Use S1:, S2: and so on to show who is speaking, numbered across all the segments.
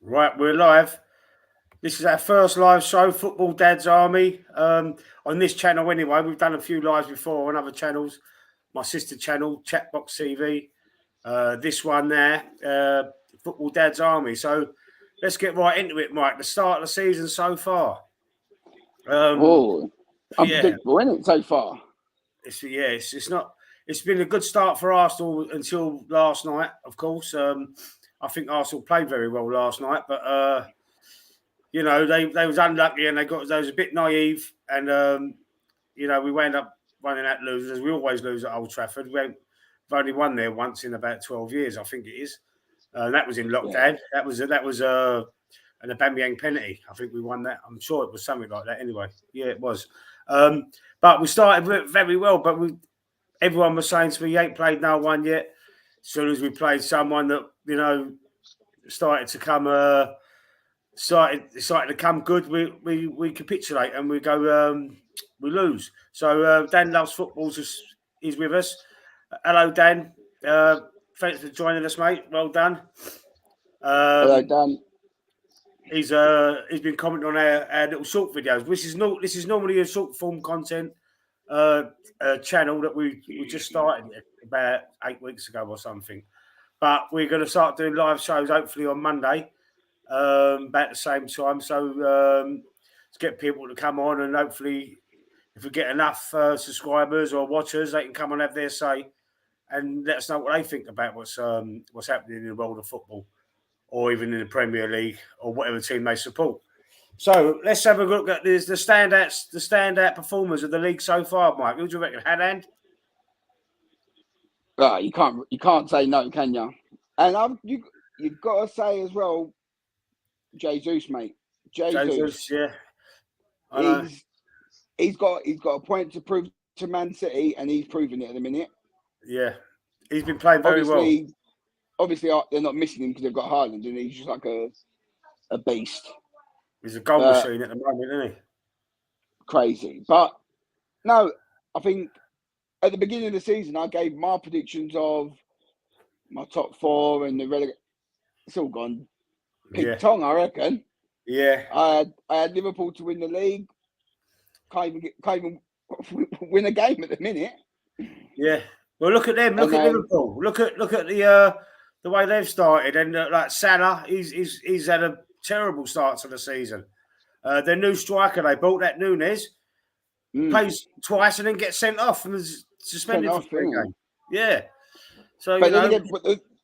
S1: Right, we're live. This is our first live show, Football Dad's Army. On this channel, anyway, we've done a few lives before on other channels. My sister channel, Chatbox TV. This one there, Football Dad's Army. So let's get right into it, Mike. The start of the season so far. Yeah,
S2: Unpredictable, isn't it, so far?
S1: it's not. It's been a good start for Arsenal until last night, of course. I think Arsenal played very well last night, but they was unlucky and they was a bit naive, and we wound up running out losers. We always lose at Old Trafford. We've only won there once in about 12 years, I think it is. That was in lockdown. Yeah. That was an Aubameyang penalty. I think we won that. I'm sure it was something like that. Anyway, yeah, it was. But we started very well. But everyone was saying to me, "You ain't played no one yet." As soon as we played someone that started to come. Started to come good, we capitulate and we go, we lose. So Dan Loves Football is with us. Hello, Dan. Thanks for joining us, mate. Well done.
S2: Hello, Dan.
S1: He's been commenting on our little short videos. This is normally a short form content channel that we just started about 8 weeks ago or something. But we're going to start doing live shows hopefully on Monday. About the same time, so to get people to come on, and hopefully, if we get enough subscribers or watchers, they can come and have their say and let us know what they think about what's happening in the world of football, or even in the Premier League, or whatever team they support. So let's have a look at the standout performers of the league so far, Mike. Who do you reckon? Haaland?
S2: Right, you can't say no, can you? And you've got to say as well, Jesus, mate.
S1: Jesus, yeah.
S2: He's got a point to prove to Man City, and he's proving it at the minute.
S1: Yeah, he's been playing very well.
S2: Obviously, they're not missing him because they've got Haaland, and he's just like a beast.
S1: He's a goal machine at the moment, isn't he?
S2: Crazy, but no, I think at the beginning of the season, I gave my predictions of my top four and the relegation. It's all gone. Ping Tong, I reckon.
S1: Yeah.
S2: I had Liverpool to win the league. Can't even win a game at the minute.
S1: Yeah. Well, look at them. Look at Liverpool. Look at the way they've started, and like Salah, he's had a terrible start to the season. Their new striker they bought, that Nunes, plays twice and then gets sent off and is suspended for 3 games. Yeah. So
S2: but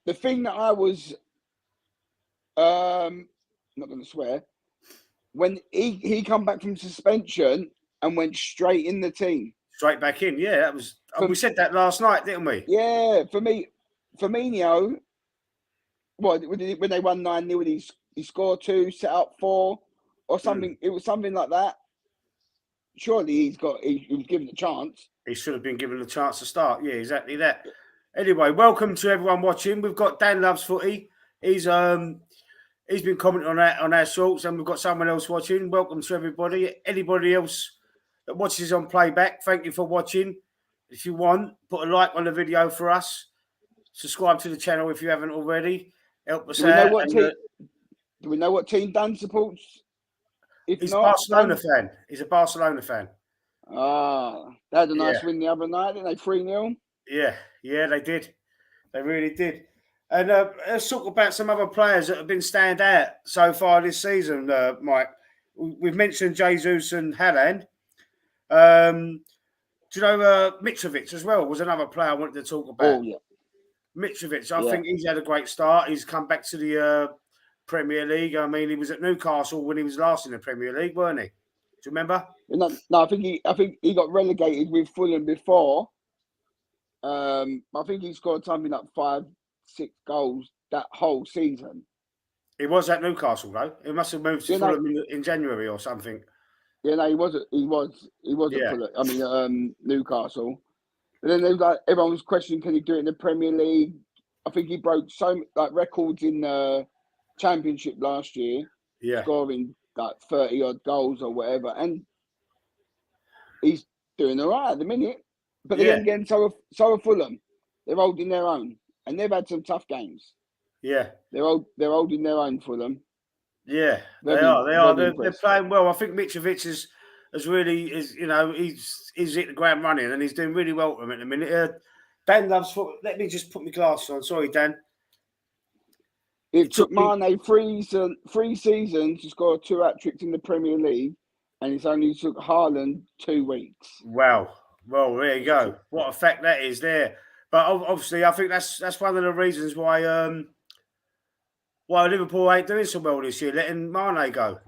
S2: the thing that I was. I'm not going to swear. When he come back from suspension and went straight in the team,
S1: straight back in, yeah, that was. We said that last night, didn't we?
S2: Yeah, for me, Firmino. Well, when they won 9-0, he scored 2, set up 4, or something. It was something like that. Surely he was given a chance.
S1: He should have been given a chance to start. Yeah, exactly that. Anyway, welcome to everyone watching. We've got Dan Loves Footy. He's been commenting on our shorts, and we've got someone else watching. Welcome to everybody. Anybody else that watches on playback, thank you for watching. If you want, put a like on the video for us. Subscribe to the channel if you haven't already. Help us out.
S2: Do we know what team Dan supports?
S1: He's a Barcelona fan. He's a Barcelona fan.
S2: They had a nice win the other night, didn't they? 3-0.
S1: Yeah, they did. They really did. And let's talk about some other players that have been stand out so far this season, Mike. We've mentioned Jesus and Haaland. Do you know Mitrovic as well was another player I wanted to talk about?
S2: Oh, yeah.
S1: Mitrovic, I think he's had a great start. He's come back to the Premier League. I mean, he was at Newcastle when he was last in the Premier League, weren't he? Do you remember?
S2: No, I think he got relegated with Fulham before. I think he scored something like 5-6 goals that whole season.
S1: He was at Newcastle though. He must have moved to Fulham in January or something.
S2: Yeah, no, he was at Fulham. I mean, Newcastle. But then everyone was questioning, can he do it in the Premier League? I think he broke records in the Championship last year.
S1: Yeah,
S2: scoring 30 odd goals or whatever, and he's doing all right at the minute. But then again, so are Fulham. They're holding their own. And they've had some tough games.
S1: Yeah.
S2: They're holding their own for them.
S1: Yeah,
S2: Very,
S1: they are. They are.
S2: very
S1: They're
S2: impressed.
S1: playing well. I think Mitrovic has really he's hit the ground running and he's doing really well for him at the minute. Dan loves football. Let me just put my glasses on. Sorry, Dan.
S2: It took
S1: me.
S2: Mane three seasons to score 2 hat-tricks in the Premier League, and it's only took Haaland 2 weeks.
S1: Wow. Well, there you go. What effect that is there. But obviously, I think that's one of the reasons why Liverpool ain't doing so well this year, letting Mane go.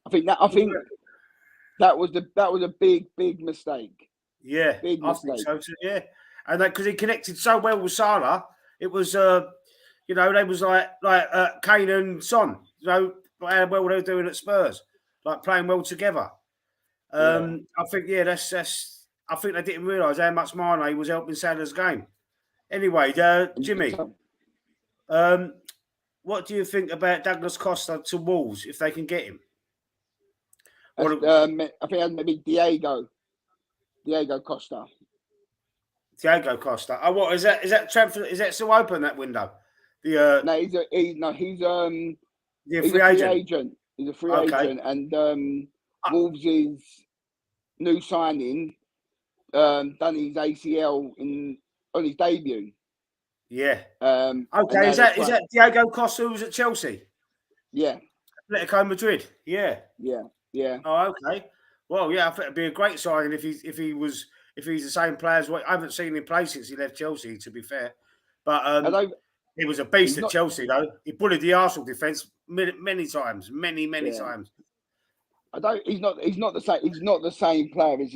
S2: I think that was a big mistake.
S1: Yeah,
S2: Big
S1: I
S2: mistake.
S1: think so too. Yeah, and because he connected so well with Salah, it was they was like Kane and Son. How well they were doing at Spurs, like playing well together. I think that's. I think they didn't realise how much Mane was helping Salah's game. Anyway, Jimmy, what do you think about Douglas Costa to Wolves if they can get him?
S2: I think that's maybe Diego Costa.
S1: Diego Costa. Oh, what is that? Is that transfer? Is that still open, that window?
S2: No, he's a free agent. He's a free agent, and Wolves' new signing done his ACL on his debut.
S1: Yeah. Okay. Is that Diego Costa who's at Chelsea?
S2: Yeah.
S1: Atletico Madrid. Yeah.
S2: Yeah.
S1: Oh, okay. Well, yeah, I think it'd be a great signing if he's the same player as what I haven't seen him play since he left Chelsea. To be fair, but he was a beast at Chelsea though. He bullied the Arsenal defence many times, many times.
S2: He's not the same. He's not the same player as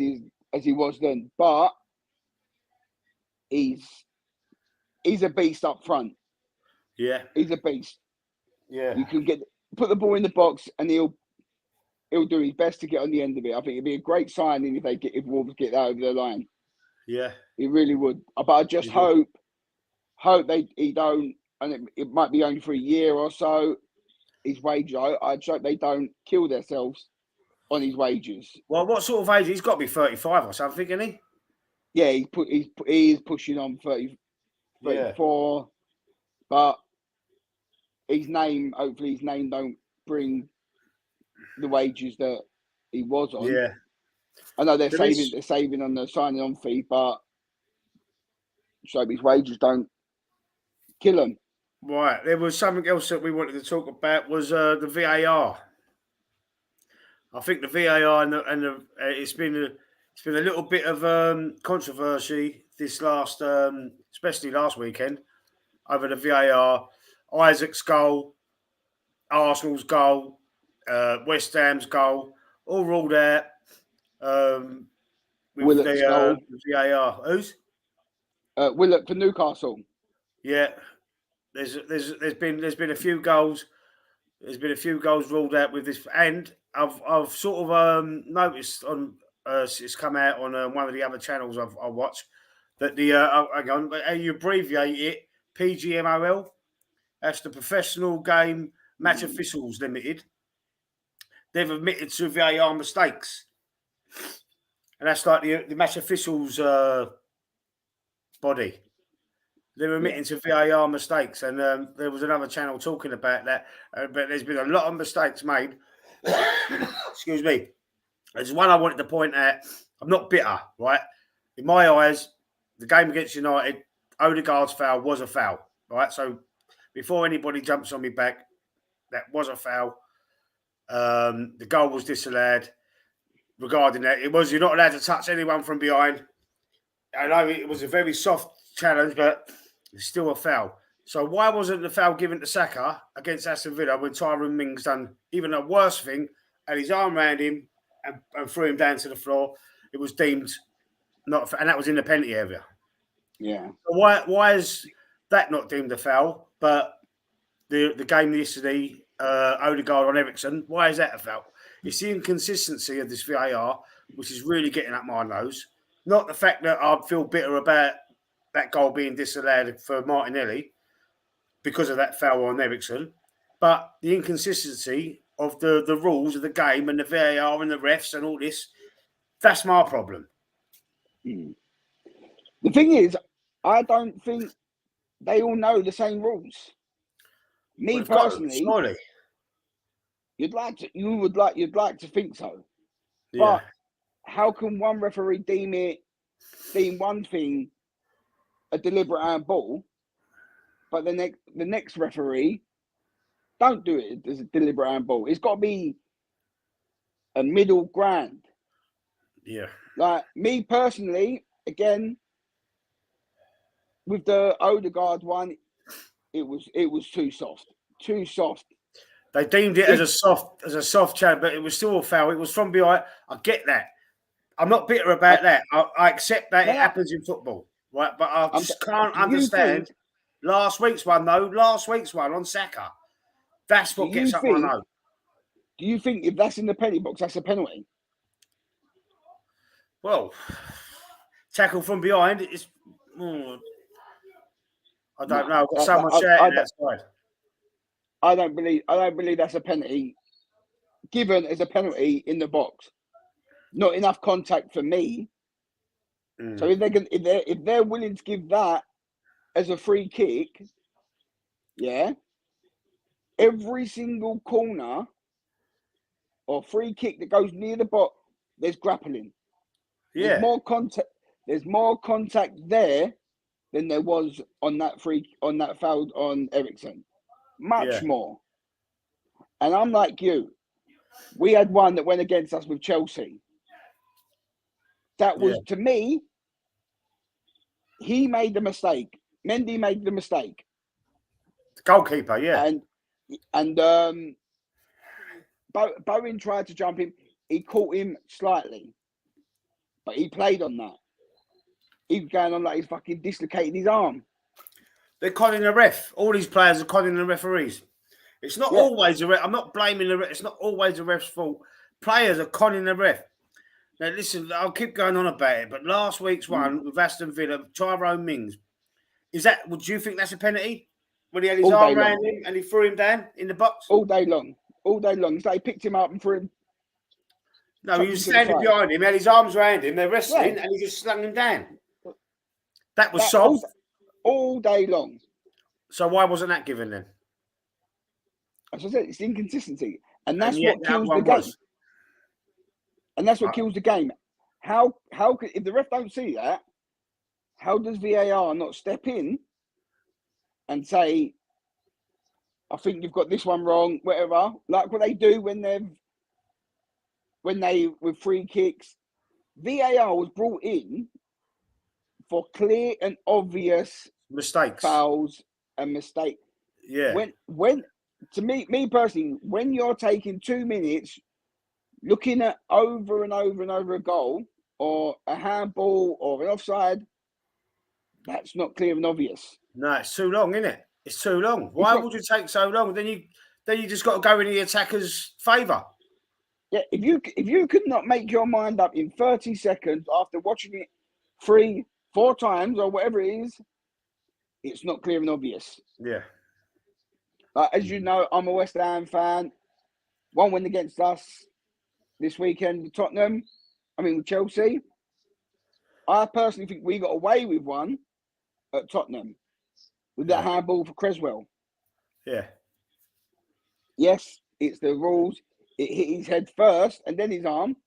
S2: he was then, but he's a beast up front.
S1: Yeah,
S2: he's a beast.
S1: Yeah,
S2: you can put the ball in the box, and he'll do his best to get on the end of it. I think it'd be a great signing if Wolves get that over the line.
S1: Yeah,
S2: it really would. But I just hope he don't, and it might be only for a year or so. His wage, I just hope they don't kill themselves on his wages.
S1: Well, what sort of age? He's got to be 35 or something, isn't he?
S2: Yeah, he's pushing on 30, 34, yeah. But hopefully his name don't bring the wages that he was on.
S1: Yeah,
S2: I know they're saving on the signing on fee, but so his wages don't kill him.
S1: Right. There was something else that we wanted to talk about was the VAR. I think the VAR and it's been a little bit of controversy this last, especially last weekend, over the VAR. Isaac's goal, Arsenal's goal, West Ham's goal, all ruled out with the VAR. Who's?
S2: Willock for Newcastle.
S1: Yeah, there's been a few goals. There's been a few goals ruled out with this, and I've sort of noticed on it's come out on one of the other channels I watch that hang on, how you abbreviate it, PGMOL. That's the Professional Game Match Officials Limited. They've admitted to VAR mistakes, and that's like the match officials body. They're admitting to VAR mistakes, and there was another channel talking about that. But there's been a lot of mistakes made. Excuse me. There's one I wanted to point out. I'm not bitter, right? In my eyes, the game against United, Odegaard's foul was a foul, right? So before anybody jumps on me back, that was a foul. The goal was disallowed. Regarding that, you're not allowed to touch anyone from behind. I know it was a very soft challenge, but it's still a foul. So why wasn't the foul given to Saka against Aston Villa when Tyrone Mings done even a worse thing, had his arm around him and threw him down to the floor? It was deemed not, and that was in the penalty area.
S2: Yeah.
S1: So why is that not deemed a foul? But the game yesterday, Odegaard on Eriksen, why is that a foul? It's the inconsistency of this VAR, which is really getting up my nose. Not the fact that I feel bitter about that goal being disallowed for Martinelli because of that foul on Eriksen, but the inconsistency of the rules of the game and the VAR and the refs and all this, that's my problem.
S2: The thing is, I don't think they all know the same rules. Me personally, You'd like to think so.
S1: Yeah.
S2: But how can one referee deem one thing a deliberate handball, but the next referee don't do it as a deliberate handball? It's got to be a middle ground.
S1: Yeah.
S2: Like me personally, again, with the Odegaard one, it was too soft. Too soft.
S1: They deemed it as a soft challenge, but it was still a foul. It was from behind. I get that. I'm not bitter about that. I accept that it happens in football, right? But I just can't understand. Last week's one, though. Last week's one on Saka. That's what gets up my nose.
S2: Do you think if that's in the penalty box, that's a penalty?
S1: Well, tackle from behind. I don't know. I've got someone shouting outside.
S2: I don't believe that's a penalty. Given as a penalty in the box, not enough contact for me. So if they're willing to give that as a free kick, yeah, every single corner or free kick that goes near the box, there's grappling.
S1: Yeah.
S2: There's more contact there than there was on that foul on Eriksen. Much more. And I'm like you. We had one that went against us with Chelsea. That was, to me, he made the mistake. Mendy made the mistake.
S1: The goalkeeper, yeah.
S2: And Bowen tried to jump him. He caught him slightly. But he played on that. He was going on like he's fucking dislocated his arm.
S1: They're conning the ref. All these players are conning the referees. It's not always the ref. I'm not blaming the ref. It's not always the ref's fault. Players are conning the ref. Now, listen, I'll keep going on about it, but last week's one with Aston Villa, Tyrone Mings, would you think that's a penalty? When he had his arm around him and he threw him down in the box?
S2: All day long. It's like he picked him up and threw him.
S1: No, he was standing behind him, had his arms around him, they're wrestling, and he just slung him down. That was soft.
S2: All day long.
S1: So why wasn't that given then?
S2: As I said, it's inconsistency. And that's what kills the game. And that's what kills the game. How could, if the ref don't see that, how does VAR not step in and say, I think you've got this one wrong, whatever, like what they do when they with free kicks. VAR was brought in for clear and obvious
S1: mistakes,
S2: fouls and mistakes.
S1: Yeah.
S2: When to me personally, when you're taking 2 minutes looking at over and over and over a goal or a handball or an offside, that's not clear and obvious.
S1: No, it's too long, isn't it? It's too long. Why would you take so long? Then you just got to go in the attacker's favour.
S2: Yeah, if you could not make your mind up in 30 seconds after watching it 3-4 times or whatever it is, it's not clear and obvious.
S1: Yeah.
S2: As you know, I'm a West Ham fan. One win against us this weekend with with Chelsea. I personally think we got away with one at Tottenham with that handball for Creswell.
S1: Yeah.
S2: Yes, it's the rules. It hit his head first and then his arm.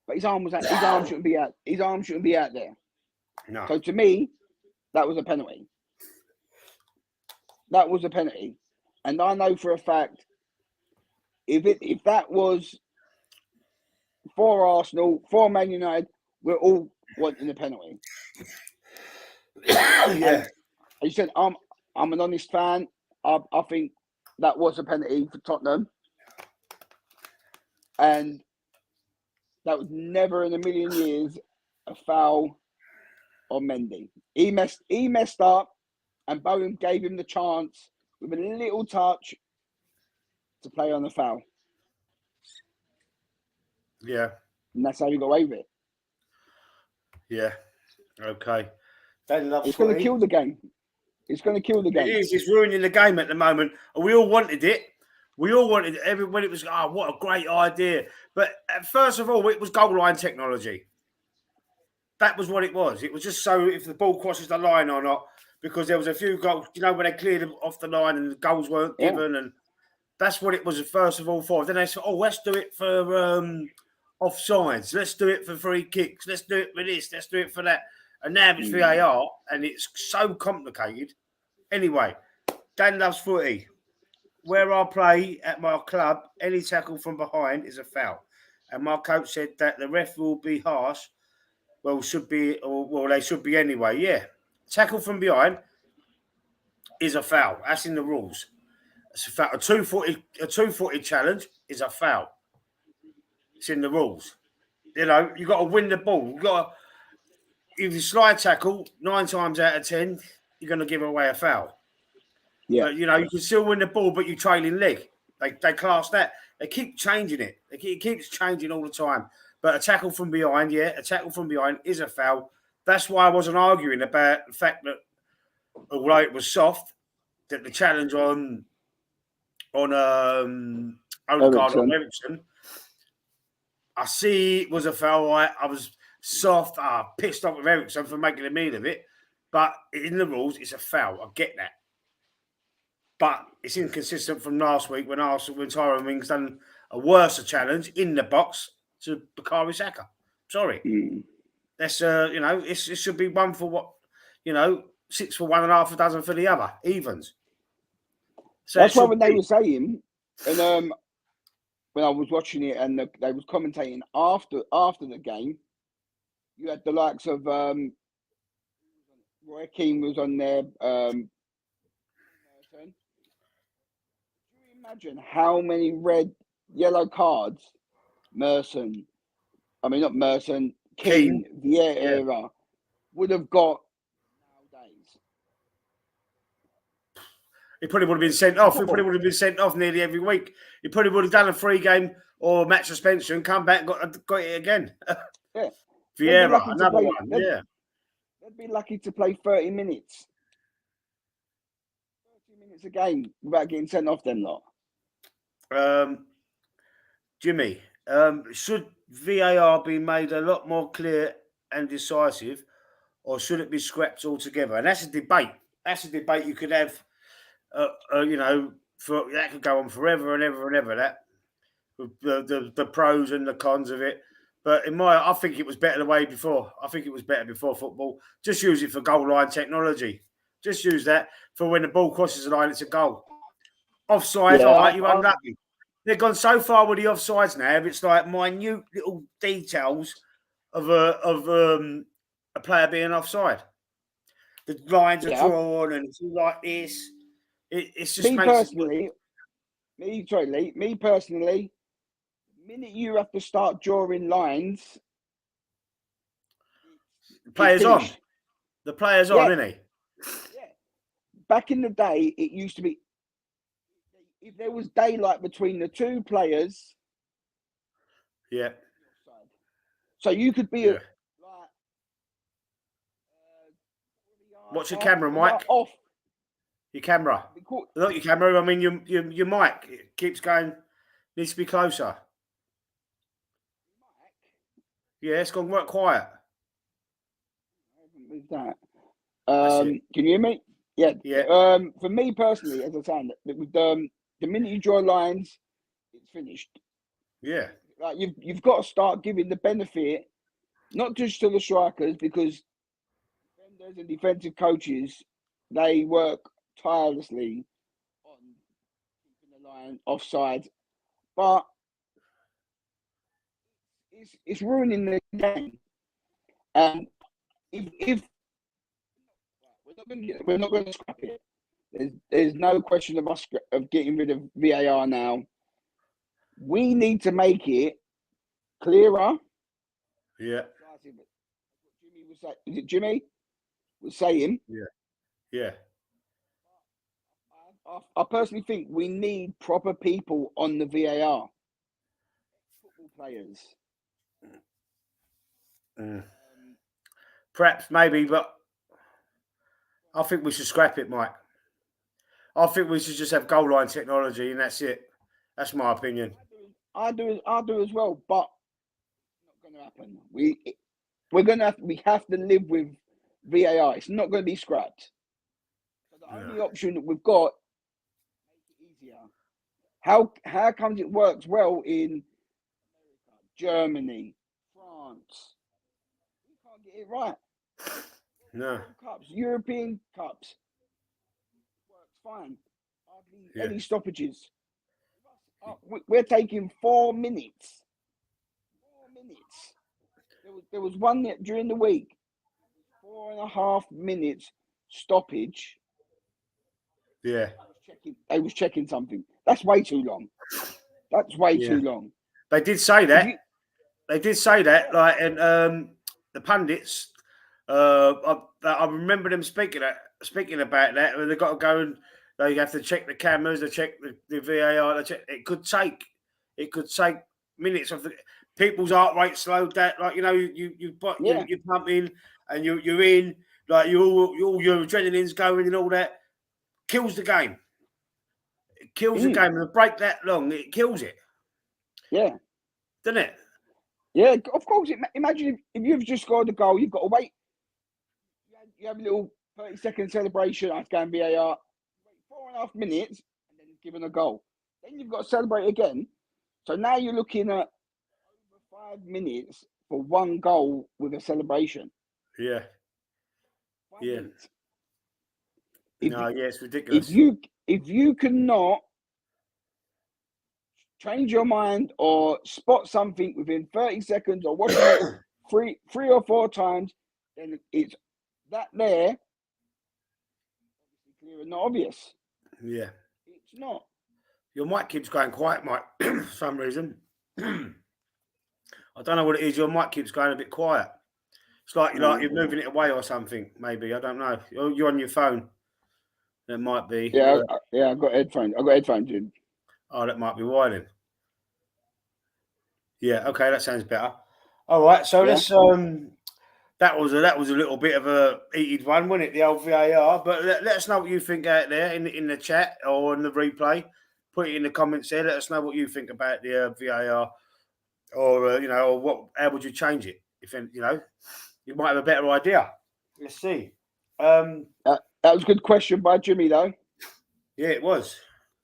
S2: But his arm shouldn't be out. His arm shouldn't be out there.
S1: No.
S2: So to me, that was a penalty. That was a penalty. And I know for a fact, if that was for Arsenal, for Man United, we're all wanting a penalty.
S1: Yeah.
S2: As you said, I'm an honest fan. I think that was a penalty for Tottenham. And that was never in a million years a foul on Mendy. He messed up, and Bowen gave him the chance with a little touch to play on the foul.
S1: Yeah.
S2: And that's how he got away with it.
S1: Yeah. Okay.
S2: It's going to kill the game. It's going to kill the game.
S1: It is. It's ruining the game at the moment. And we all wanted it. We all wanted it. Everybody was, what a great idea. But first of all, it was goal line technology. That was what it was. It was just so if the ball crosses the line or not, because there was a few goals, when they cleared them off the line and the goals weren't given. And That's what it was first of all for. Then they said, "Oh, let's do it for offsides. Let's do it for free kicks. Let's do it for this. Let's do it for that." And now it's VAR, and it's so complicated. Anyway, Dan loves footy. Where I play at my club, any tackle from behind is a foul. And my coach said that the ref will be harsh. Well, they should be anyway. Yeah, tackle from behind is a foul. That's in the rules. It's a foul. A 2-footed challenge is a foul. It's in the rules. You know, you got to win the ball. If you slide tackle 9 times out of 10, you're going to give away a foul.
S2: Yeah,
S1: But, you know, you can still win the ball, but you trailing leg. They class that. They keep changing it. It keeps changing all the time. But a tackle from behind, a tackle from behind is a foul. That's why I wasn't arguing about the fact that, although it was soft, that the challenge on Odegaard or Ericsson, I see it was a foul. I was soft, pissed off with Ericsson for making a meal of it. But in the rules, it's a foul. I get that. But it's inconsistent from last week when Tyrone Mings done a worse challenge in the box to Bukayo Saka. Sorry. That's, it should be 1 for what, 6 for one and half a dozen for the other, evens.
S2: So that's why when they were saying, and when I was watching it and they was commentating after the game, you had the likes of Roy Keane was on there. Can you imagine how many yellow cards Keane, Vieira would have got nowadays?
S1: He probably would have been sent off. He probably would have been sent off nearly every week. He probably would have done a 3-game or match suspension, come back, got it again.
S2: Yeah.
S1: Vieira, another one.
S2: They'd be lucky to play 30 minutes. 30 minutes a game without getting sent off them lot.
S1: Jimmy, should VAR be made a lot more clear and decisive, or should it be scrapped altogether? And that's a debate. That's a debate you could have, that could go on forever and ever and ever, that. The pros and the cons of it. But I think it was better the way before. I think it was better before football. Just use it for goal line technology. Just use that for when the ball crosses the line, it's a goal. Offside, all right, you're unlucky. They've gone so far with the offsides now. It's like minute little details of a player being offside. The lines are drawn and it's all like this. It's just
S2: me personally. The minute you have to start drawing lines,
S1: the player's on, isn't he?
S2: Yeah. Back in the day, it used to be if there was daylight between the two players.
S1: Yeah.
S2: So you could be
S1: what's your camera, Mike?
S2: Off.
S1: Your camera. Not your camera. I mean your mic. It keeps going. Needs to be closer. Yeah, it's gone quite quiet.
S2: With that, can you hear me? Yeah.
S1: Yeah.
S2: For me personally, as I said, the minute you draw lines, it's finished.
S1: Yeah.
S2: Like you've got to start giving the benefit, not just to the strikers, because defenders and defensive coaches, they work tirelessly on keeping the line offside, but it's ruining the game. And if we're not going to scrap it, there's no question of us of getting rid of VAR now. We need to make it clearer.
S1: Yeah.
S2: Jimmy was saying, is it Jimmy was saying?
S1: Yeah. Yeah.
S2: I personally think we need proper people on the VAR. Football players.
S1: Perhaps, maybe, but I think we should scrap it, Mike. I think we should just have goal line technology, and that's it. That's my opinion.
S2: I do as well, but it's not going to happen. We have to live with VAR. It's not going to be scrapped. So the only option that we've got, make it easier. How comes it works well in Germany, France? We can't get it right.
S1: No.
S2: World Cups, European Cups, works fine. Hardly
S1: Yeah.
S2: any stoppages. We're taking 4 minutes. 4 minutes. There was one during the week. 4.5 minutes stoppage.
S1: Yeah.
S2: They was checking something. That's way too long. That's way too long.
S1: They did say that. They did say that, like, and the pundits. I remember them speaking about that. They've got to go and they have to check the cameras, they check the VAR. It could take minutes of the people's heart rate slowed down. Like, you know, you pump in and you're in, like all your adrenaline's going and all that. Kills the game. It kills the game. And a break that long, it kills it.
S2: Yeah.
S1: Doesn't it?
S2: Yeah, of course. Imagine if you've just scored a goal, you've got to wait. You have a little 30-second celebration after going VAR. Wait 4.5 minutes and then given a goal. Then you've got to celebrate again. So now you're looking at over 5 minutes for one goal with a celebration.
S1: Yeah.
S2: 5 minutes.
S1: It's ridiculous.
S2: If you cannot change your mind or spot something within 30 seconds or watch it three or four times, then it's that there. Clear and not obvious.
S1: Yeah.
S2: It's not.
S1: Your mic keeps going quiet, Mike, for some reason. I don't know what it is. Your mic keeps going a bit quiet. It's like you're moving it away or something, maybe. I don't know. You're on your phone. That might be.
S2: Yeah, I've got headphones. in.
S1: Oh, that might be why then. Yeah, okay, that sounds better. All right, so let's that was a little bit of a heated one, wasn't it? The old VAR. But let us know what you think out there in the chat or in the replay. Put it in the comments there. Let us know what you think about the VAR, or how would you change it? If you might have a better idea. Let's see.
S2: That was a good question by Jimmy, though.
S1: Yeah, it was.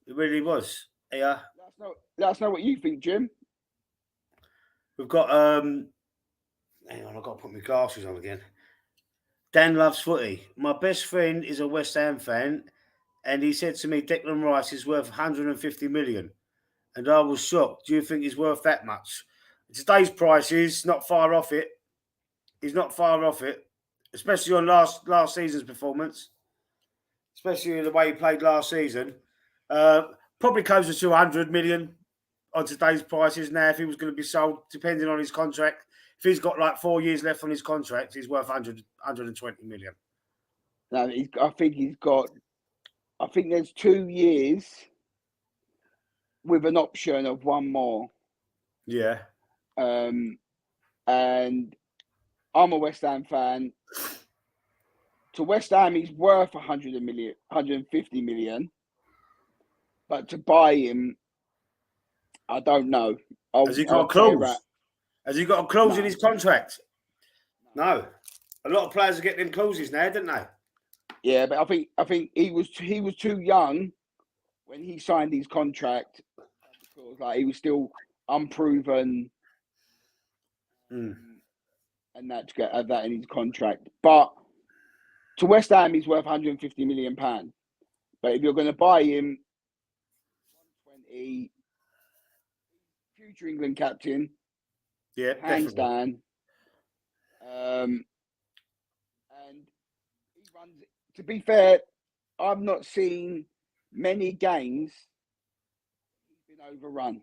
S1: It really was. Yeah.
S2: Let us know what you think, Jim.
S1: We've got hang on, I've got to put my glasses on again. Dan loves footy. My best friend is a West Ham fan, and he said to me, Declan Rice is worth 150 million. And I was shocked. Do you think he's worth that much? Today's price is not far off it. He's not far off it, especially on last season's performance, especially the way he played last season. Probably closer to 100 million on today's prices now if he was going to be sold, depending on his contract. If he's got like 4 years left on his contract, he's worth 120 million.
S2: No, I think there's 2 years with an option of one more.
S1: Yeah.
S2: And I'm a West Ham fan. To West Ham, he's worth 150 million. But to buy him, I don't know.
S1: Has he got a clause? Has he got a clause in his contract? No. A lot of players are getting them clauses now, don't they?
S2: Yeah, but I think he was too young when he signed his contract. Like, he was still unproven, and that to have that in his contract. But to West Ham, he's worth 150 million pounds. But if you're going to buy him, 120, future England captain, hands down. And he runs. To be fair, I've not seen many games he's been overrun.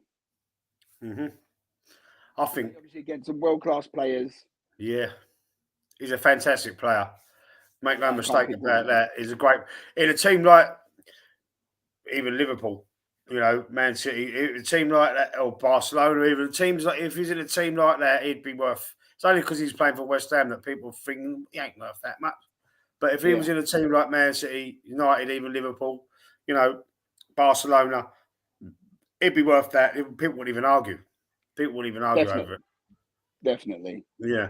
S1: I think
S2: obviously against some world-class players.
S1: Yeah, he's a fantastic player. Make no mistake about that. He's a great in a team like even Liverpool, Man City, a team like that, or Barcelona, even teams like if he's in a team like that, he'd be worth. It's only because he's playing for West Ham that people think he ain't worth that much. But if he was in a team like Man City, United, even Liverpool, Barcelona, it'd be worth that. People wouldn't even argue. People wouldn't even argue over it.
S2: Definitely.
S1: Yeah.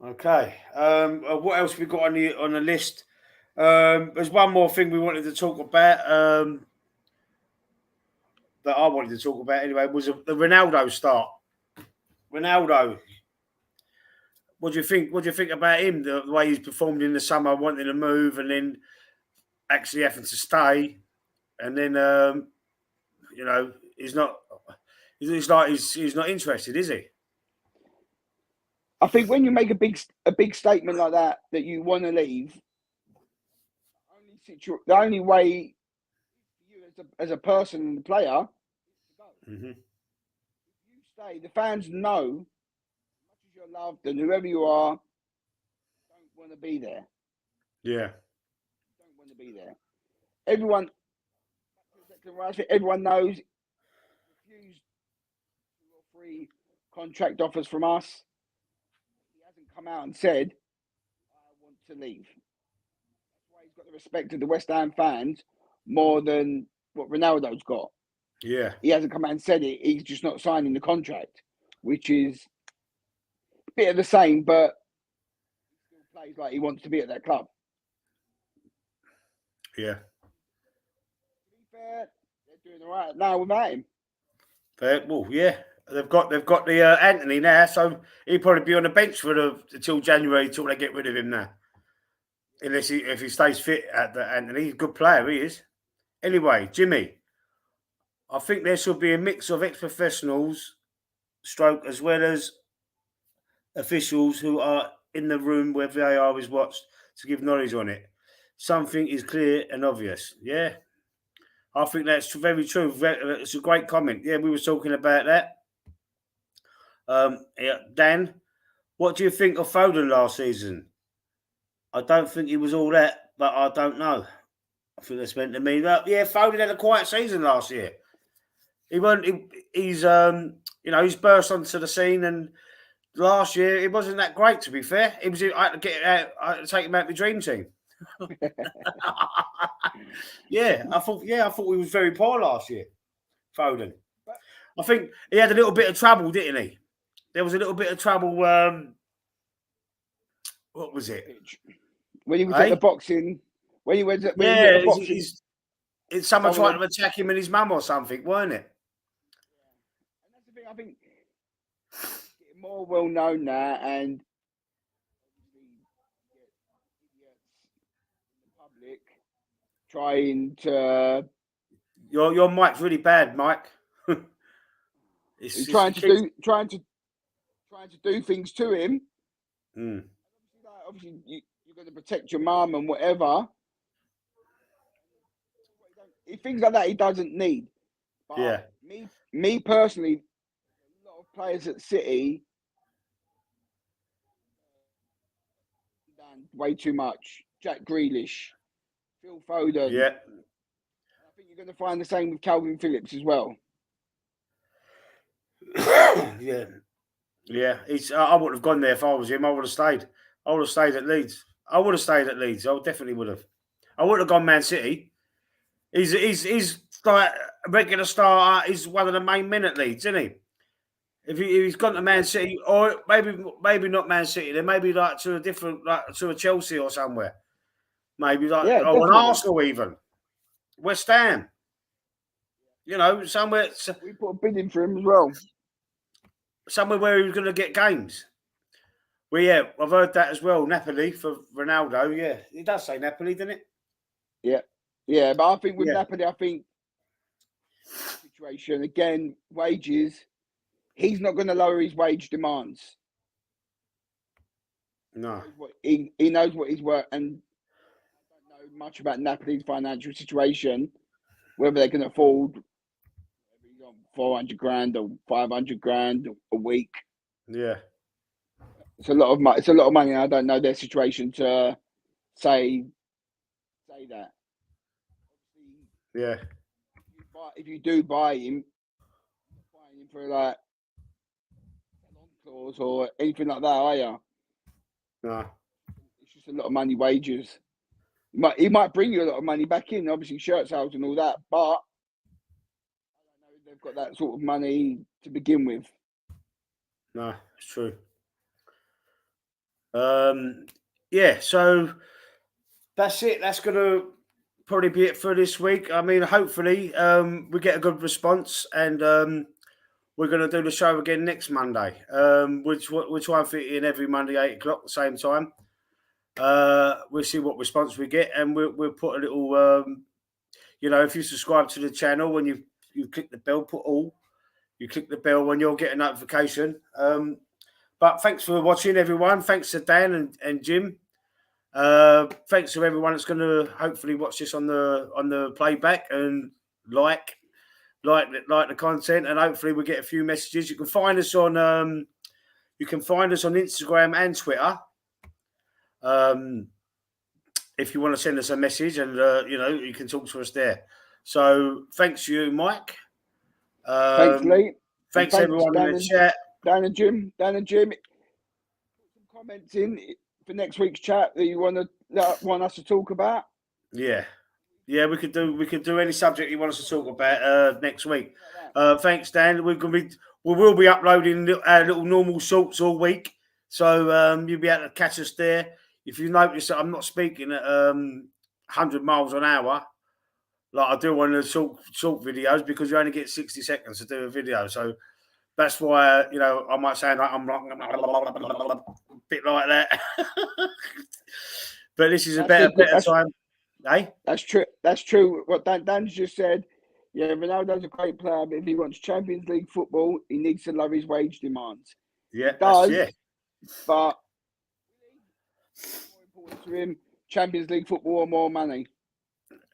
S1: Okay. What else we got on the list? There's one more thing we wanted to talk about. that I wanted to talk about anyway was the Ronaldo start. Ronaldo. What do you think? What do you think about him? The way he's performed in the summer, wanting to move, and then actually having to stay, and then he's not. It's like he's not interested, is he?
S2: I think when you make a big statement like that you want to leave, the only way you as a person and the player is to go.
S1: Mm-hmm.
S2: If you stay, the fans know, as much as you're loved and whoever you are, don't want to be there.
S1: Yeah.
S2: Don't want to be there. Everyone knows. Refused 2 or 3 contract offers from us. He hasn't come out and said, "I want to leave." That's why he's got the respect of the West Ham fans more than what Ronaldo's got.
S1: Yeah.
S2: He hasn't come out and said it. He's just not signing the contract, which is a bit of the same, but he still plays like he wants to be at that club.
S1: Yeah.
S2: To be fair, they're doing all right now without him.
S1: Well, yeah. They've got the Anthony now, so he'll probably be on the bench until January until they get rid of him now. Unless if he stays fit at the Anthony, he's a good player, he is. Anyway, Jimmy, I think there should be a mix of ex-professionals, stroke as well as officials who are in the room where VAR is watched to give knowledge on it. Something is clear and obvious. Yeah, I think that's very true. It's a great comment. Yeah, we were talking about that. Yeah, Dan, what do you think of Foden last season? I don't think he was all that, but I don't know. I think that's meant to mean that. Yeah, Foden had a quiet season last year. He's he's burst onto the scene, and last year it wasn't that great. To be fair, I had to get it out. I had to take him out of the dream team. I thought he was very poor last year, Foden. I think he had a little bit of trouble, didn't he? There was a little bit of trouble. What was it?
S2: When he was at the boxing. When he was at the boxing.
S1: Someone tried to attack him and his mum or something, weren't it?
S2: And that's the thing. I think it's getting more well known now, and the public trying to.
S1: Your mic's really bad, Mike.
S2: trying to do things to him.
S1: Mm.
S2: Obviously, you're going to protect your mum and whatever. Things like that he doesn't need. But
S1: yeah.
S2: Me personally, a lot of players at City done way too much. Jack Grealish, Phil Foden.
S1: Yeah.
S2: I think you're going to find the same with Calvin Phillips as well.
S1: Yeah. Yeah. I wouldn't have gone there if I was him. I would have stayed. I would have stayed at Leeds. I definitely would have. I wouldn't have gone Man City. He's like a regular starter. He's one of the main men at Leeds, isn't he? If he's gone to Man City, or maybe not Man City, then maybe like to a different, like to a Chelsea or somewhere. Maybe like an Arsenal even, West Ham. Somewhere.
S2: We put a bid in for him as well.
S1: Somewhere where he was going to get games. Well, yeah, I've heard that as well. Napoli for Ronaldo. Yeah, it does say Napoli, doesn't it?
S2: Yeah. Yeah, but I think with Napoli, situation again, wages. He's not going to lower his wage demands.
S1: No,
S2: he knows what he's worth, and I don't know much about Napoli's financial situation, whether they can afford 400 grand or 500 grand a week.
S1: Yeah,
S2: it's a lot of money. It's a lot of money. I don't know their situation to say that.
S1: Yeah.
S2: If you do buy him, buying him for like long clause or anything like that, are you?
S1: No.
S2: It's just a lot of money, wages. He might bring you a lot of money back in, obviously shirt sales and all that, but I don't know if they've got that sort of money to begin with.
S1: No, it's true. Yeah, so that's it. That's gonna probably be it for this week. I mean, hopefully we get a good response, and we're going to do the show again next Monday. We'll try and fit in every Monday 8 o'clock at the same time. We'll see what response we get, and we'll put a little. If you subscribe to the channel, when you click the bell, put all. You click the bell when you'll get a notification. But thanks for watching, everyone. Thanks to Dan and Jim. Thanks to everyone that's going to hopefully watch this on the playback and like the content, and hopefully we get a few messages. You can find us on Instagram and Twitter. If you want to send us a message, and you can talk to us there. So thanks you, Mike.
S2: Thanks, Lee.
S1: Thanks everyone in the chat.
S2: Dan and Jim. Put some comments in for next week's chat that you want us to talk about.
S1: Yeah, we could do any subject you want us to talk about next week. Thanks, Dan. We will be uploading little normal shorts all week, so you'll be able to catch us there. If you notice that I'm not speaking at 100 miles an hour like I do on the short videos, because you only get 60 seconds to do a video, so that's why I might sound like I'm a bit like that. But this is a better time. Eh?
S2: That's true. That's true. What Dan's just said. Yeah, Ronaldo's a great player, but if he wants Champions League football, he needs to lower his wage demands.
S1: Yeah, but
S2: more important to him, Champions League football or more money.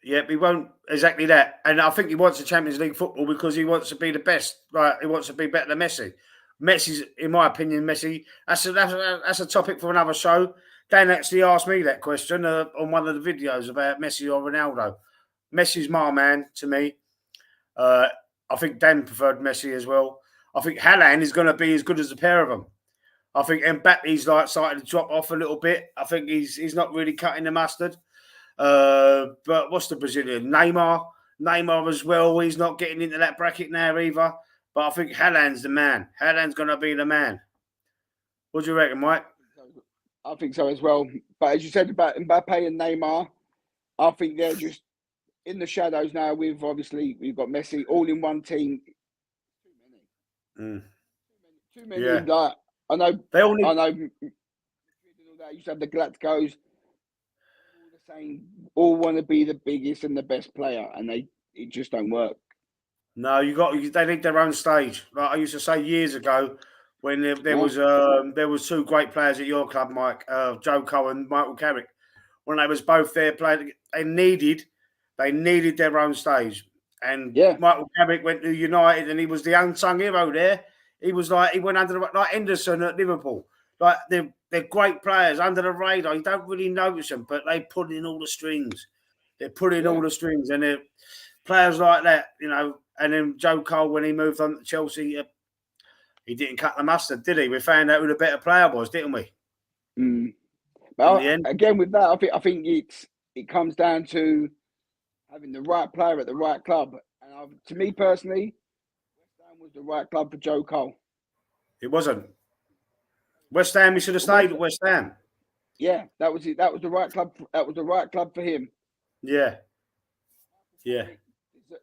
S1: Yeah, he won't exactly that. And I think he wants the Champions League football because he wants to be the best. Right? He wants to be better than Messi. Messi's, in my opinion, Messi. That's a topic for another show. Dan actually asked me that question on one of the videos about Messi or Ronaldo. Messi's my man to me. I think Dan preferred Messi as well. I think Haaland is going to be as good as the pair of them. I think Mbappe's started to drop off a little bit. I think he's not really cutting the mustard. But what's the Brazilian? Neymar as well. He's not getting into that bracket now either. But I think Haaland's the man. Haaland's going to be the man. What do you reckon, Mike?
S2: I think so as well. But as you said about Mbappe and Neymar, I think they're just in the shadows now. We've got Messi all in one team. Too many. Yeah. I know. You used to have the Galacticos. All want to be the biggest and the best player, and it just don't work.
S1: No, they need their own stage. Like I used to say years ago, when there was two great players at your club, Mike, Joe Cole and Michael Carrick. When they was both there playing, they needed their own stage. And Michael Carrick went to United, and he was the unsung hero there. He was he went under like Henderson at Liverpool. Like they're great players under the radar. You don't really notice them, but they put in all the strings. They put in all the strings, and they're players like that, And then Joe Cole, when he moved on to Chelsea, he didn't cut the mustard, did he? We found out who the better player was, didn't we?
S2: But again, with that, I think it comes down to having the right player at the right club. And to me personally, West Ham was the right club for Joe Cole.
S1: It wasn't. West Ham, he should have stayed at West Ham.
S2: Yeah, that was it. That was the right club. That was the right club for him.
S1: Yeah.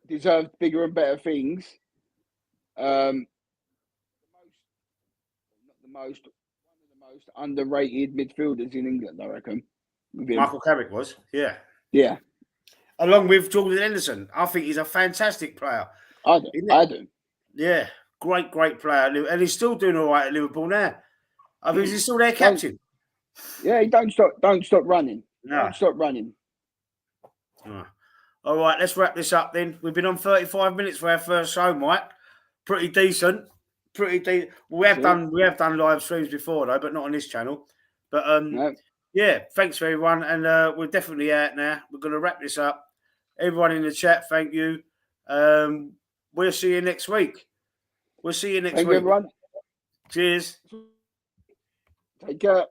S2: Deserved bigger and better things. One of the most underrated midfielders in England, I reckon.
S1: Michael Carrick was, yeah.
S2: Yeah.
S1: Along with Jordan Henderson. I think he's a fantastic player.
S2: I do.
S1: Yeah, great player. And he's still doing all right at Liverpool now. I mean, he's still their captain.
S2: Yeah, he don't stop running.
S1: No.
S2: Don't stop running.
S1: All right, let's wrap this up then. We've been on 35 minutes for our first show, Mike. Pretty decent. We have done live streams before though, but not on this channel. But yeah, thanks for everyone, and we're definitely out now. We're going to wrap this up. Everyone in the chat, thank you. We'll see you next week.
S2: Thank you, everyone.
S1: Cheers.
S2: Take care.